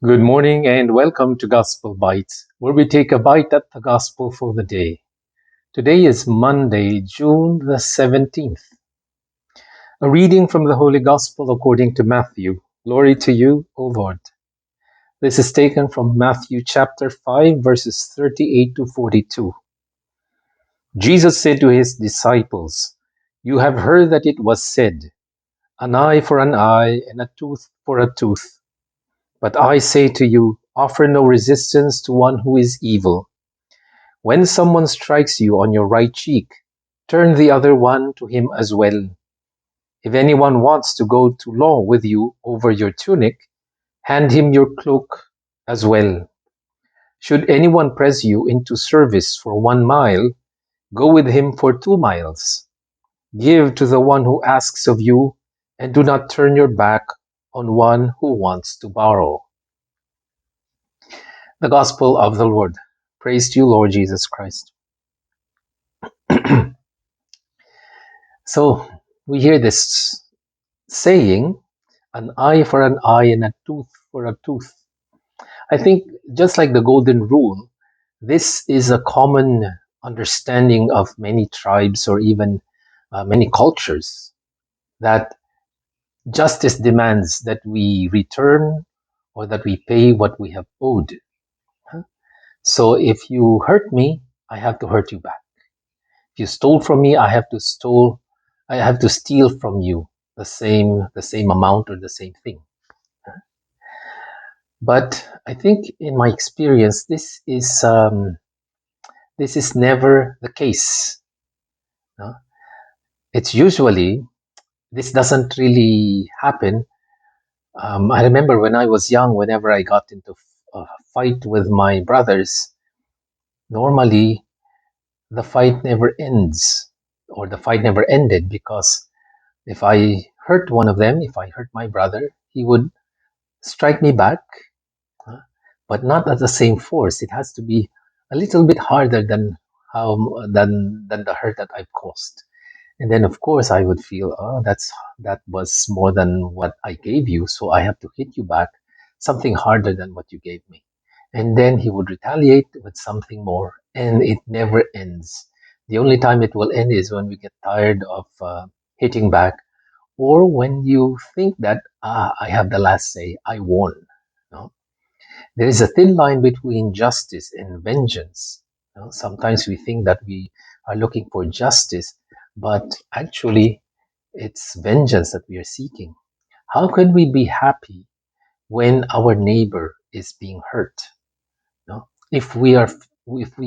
Good morning and welcome to Gospel Bytes, where we take a bite at the Gospel for the day. Today is Monday, June the 17th. A reading from the Holy Gospel according to Matthew. Glory to you, O Lord. This is taken from Matthew chapter 5, verses 38 to 42. Jesus said to his disciples, "You have heard that it was said, 'An eye for an eye and a tooth for a tooth.' But I say to you, offer no resistance to one who is evil. When someone strikes you on your right cheek, turn the other one to him as well. If anyone wants to go to law with you over your tunic, hand him your cloak as well. Should anyone press you into service for 1 mile, go with him for 2 miles. Give to the one who asks of you, and do not turn your back on one who wants to borrow." The Gospel of the Lord. Praise to you, Lord Jesus Christ. So we hear this saying, an eye for an eye and a tooth for a tooth. I think just like the golden rule, this is a common understanding of many tribes or even many cultures, that justice demands that we return or that we pay what we have owed. So if you hurt me, I have to hurt you back. If you stole from me, I have to steal from you the same amount or the same thing. But I think in my experience, this is never the case. No? It's usually, this doesn't really happen. I remember when I was young, whenever I got into a fight with my brothers, normally the fight never ends, or the fight never ended, because if I hurt one of them, if I hurt my brother, he would strike me back, but not at the same force. It has to be a little bit harder than the hurt that I've caused. And then of course I would feel, oh, that was more than what I gave you, so I have to hit you back something harder than what you gave me. And then he would retaliate with something more, and it never ends. The only time it will end is when we get tired of hitting back, or when you think that I have the last say, I won. No? There is a thin line between justice and vengeance. Sometimes we think that we are looking for justice, but actually it's vengeance that we are seeking. How can we be happy when our neighbor is being hurt? No? If we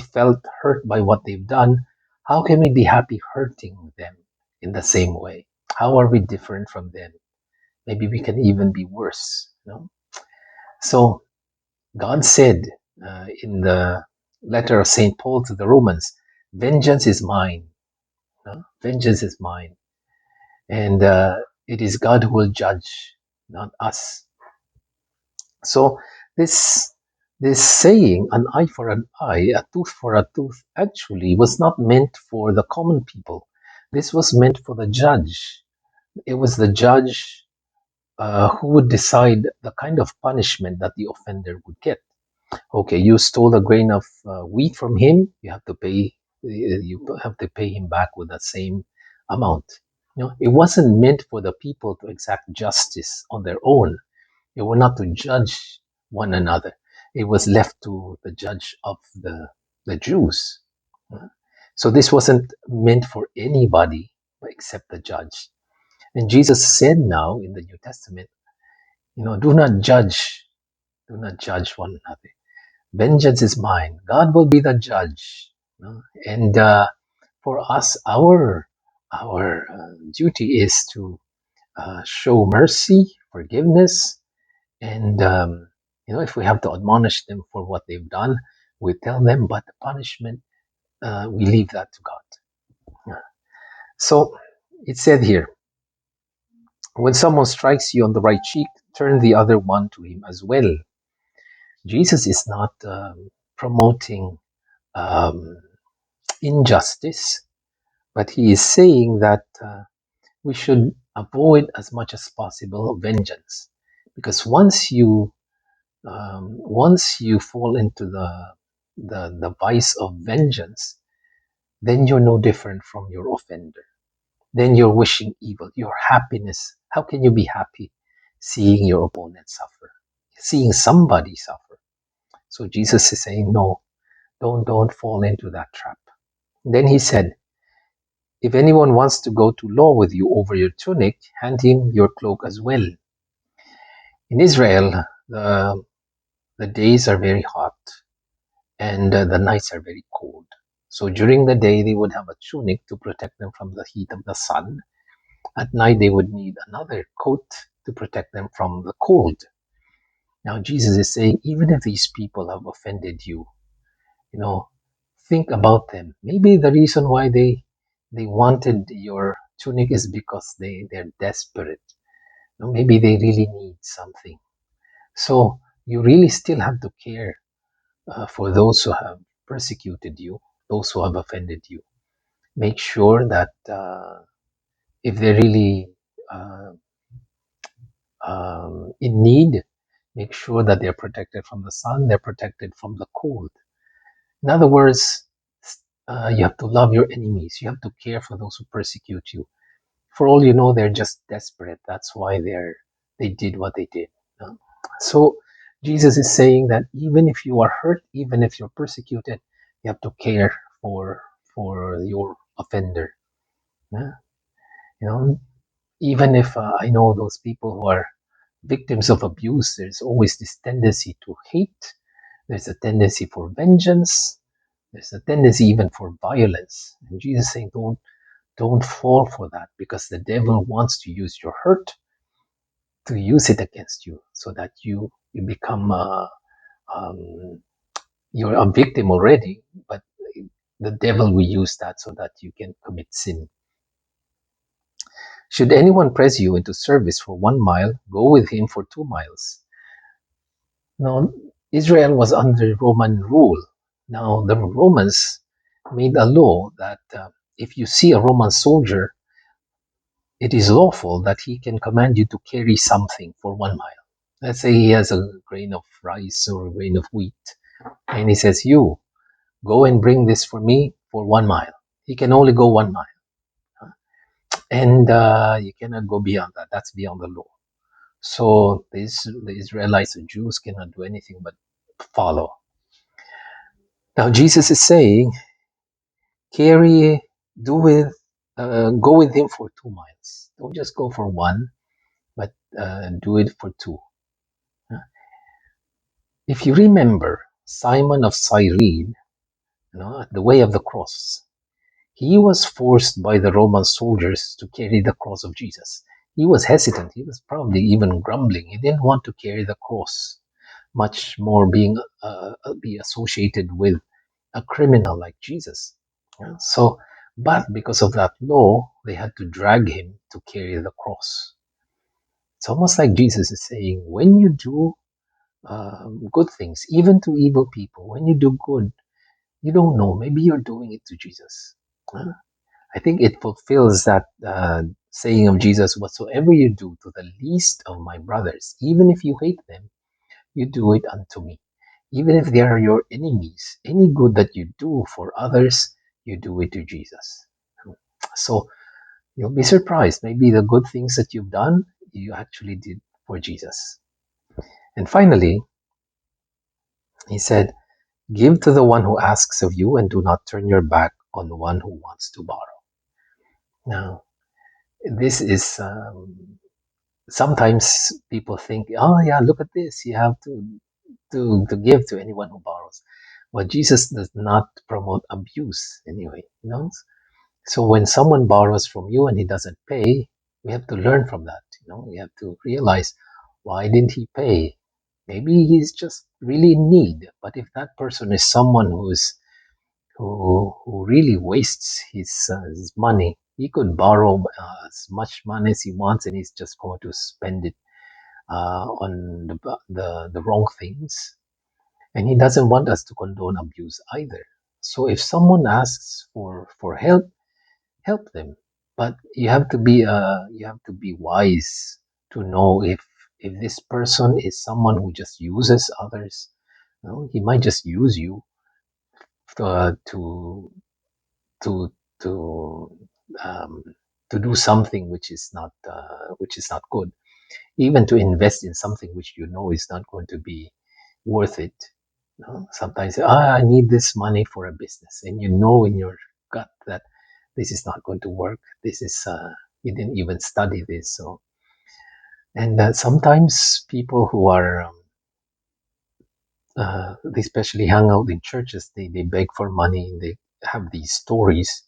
felt hurt by what they've done, how can we be happy hurting them in the same way? How are we different from them? Maybe we can even be worse. So God said in the letter of St. Paul to the Romans, vengeance is mine. Vengeance is mine. And it is God who will judge, not us. So this saying, an eye for an eye, a tooth for a tooth, actually was not meant for the common people. This was meant for the judge. It was the judge who would decide the kind of punishment that the offender would get. Okay, you stole a grain of wheat from him. You have to pay. You have to pay him back with the same amount. It wasn't meant for the people to exact justice on their own. They were not to judge one another. It was left to the judge of the Jews. So this wasn't meant for anybody except the judge. And Jesus said now in the New Testament, do not judge one another. Vengeance is mine. God will be the judge. And for us, our duty is to show mercy, forgiveness, and if we have to admonish them for what they've done, we tell them. But the punishment, we leave that to God. So it said here, when someone strikes you on the right cheek, turn the other one to him as well. Jesus is not promoting injustice, but he is saying that we should avoid as much as possible vengeance, because once you Once you fall into the vice of vengeance, then you're no different from your offender. Then you're wishing evil. Your happiness. How can you be happy seeing your opponent suffer, seeing somebody suffer? So Jesus is saying, no, don't fall into that trap. Then he said, if anyone wants to go to law with you over your tunic, hand him your cloak as well. In Israel, the days are very hot and the nights are very cold. So during the day, they would have a tunic to protect them from the heat of the sun. At night, they would need another coat to protect them from the cold. Now, Jesus is saying, even if these people have offended you, you know, think about them. Maybe the reason why they wanted your tunic is because they're desperate. Maybe they really need something. So you really still have to care for those who have persecuted you, those who have offended you. Make sure that if they're really uh, in need, make sure that they're protected from the sun, they're protected from the cold. In other words, you have to love your enemies. You have to care for those who persecute you. For all you know, they're just desperate. That's why they did what they did. Uh, So Jesus is saying that even if you are hurt, even if you're persecuted, you have to care for your offender. Yeah? You know, even if I know those people who are victims of abuse, there's always this tendency to hate. There's a tendency for vengeance. There's a tendency even for violence. And Jesus is saying, don't fall for that, because the devil wants to use your hurt to use it against you, so that you become um, you're a victim already, but the devil will use that so that you can commit sin. Should anyone press you into service for 1 mile, go with him for 2 miles. Now, Israel was under Roman rule. Now, the Romans made a law that if you see a Roman soldier, it is lawful that he can command you to carry something for 1 mile. Let's say he has a grain of rice or a grain of wheat, and he says, you go and bring this for me for 1 mile. He can only go 1 mile, and you cannot go beyond that. That's beyond the law. So the Israelites, the Jews, cannot do anything but follow. Now Jesus is saying, carry, do with, go with him for 2 miles. Don't just go for one, but do it for two. If you remember Simon of Cyrene, at the way of the cross, he was forced by the Roman soldiers to carry the cross of Jesus. He was hesitant. He was probably even grumbling. He didn't want to carry the cross, much more be associated with a criminal like Jesus. But because of that law, they had to drag him to carry the cross. It's almost like Jesus is saying, when you do good things, even to evil people, when you do good, you don't know, maybe you're doing it to Jesus. I think it fulfills that saying of Jesus, whatsoever you do to the least of my brothers, even if you hate them, you do it unto me. Even if they are your enemies, any good that you do for others, you do it to Jesus. So you'll be surprised. Maybe the good things that you've done, you actually did for Jesus. And finally, he said, give to the one who asks of you, and do not turn your back on the one who wants to borrow. Now, this is sometimes people think, oh yeah, look at this. You have to give to anyone who borrows. Well, Jesus does not promote abuse anyway. So when someone borrows from you and he doesn't pay, we have to learn from that. We have to realize, why didn't he pay? Maybe he's just really in need. But if that person is someone who really wastes his money, he could borrow as much money as he wants, and he's just going to spend it on the wrong things. And he doesn't want us to condone abuse either. So if someone asks for help them. But you have to be wise to know if this person is someone who just uses others, he might just use you to to to um, to do something which is not good, even to invest in something which you know is not going to be worth it. Sometimes, I need this money for a business, and you know in your gut that this is not going to work. This is you didn't even study this. So, and sometimes people who are they especially hang out in churches, they beg for money. They have these stories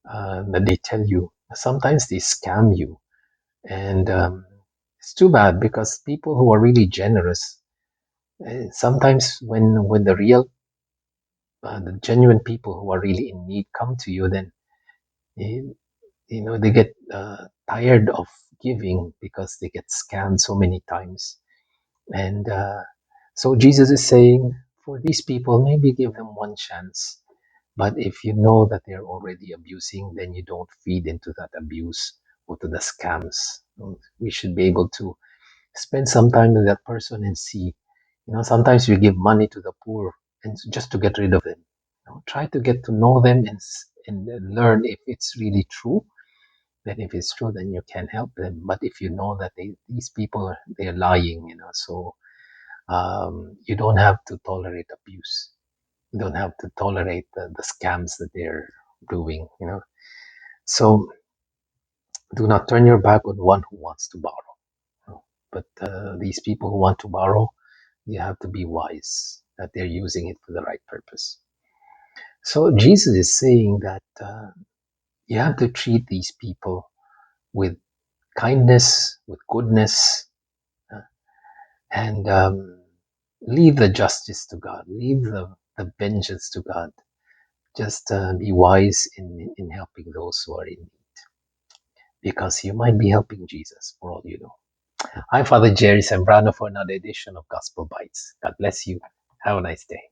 that they tell you. Sometimes they scam you, and it's too bad because people who are really generous, sometimes when the genuine people who are really in need come to you, then you, they get tired of giving because they get scammed so many times. And so Jesus is saying, for these people, maybe give them one chance. But if you know that they're already abusing, then you don't feed into that abuse or to the scams. We should be able to spend some time with that person and see. Sometimes we give money to the poor and just to get rid of them. Try to get to know them and learn if it's really true. Then if it's true, then you can help them. But if you know that these people they're lying, so you don't have to tolerate abuse. You don't have to tolerate the scams that they're doing. So do not turn your back on one who wants to borrow. But these people who want to borrow, you have to be wise that they're using it for the right purpose. So Jesus is saying that you have to treat these people with kindness, with goodness, uh, and leave the justice to God, leave the vengeance to God. Just be wise in helping those who are in need, because you might be helping Jesus for all you know. I'm Father Jerry Sembrano for another edition of Gospel Bites. God bless you. Have a nice day.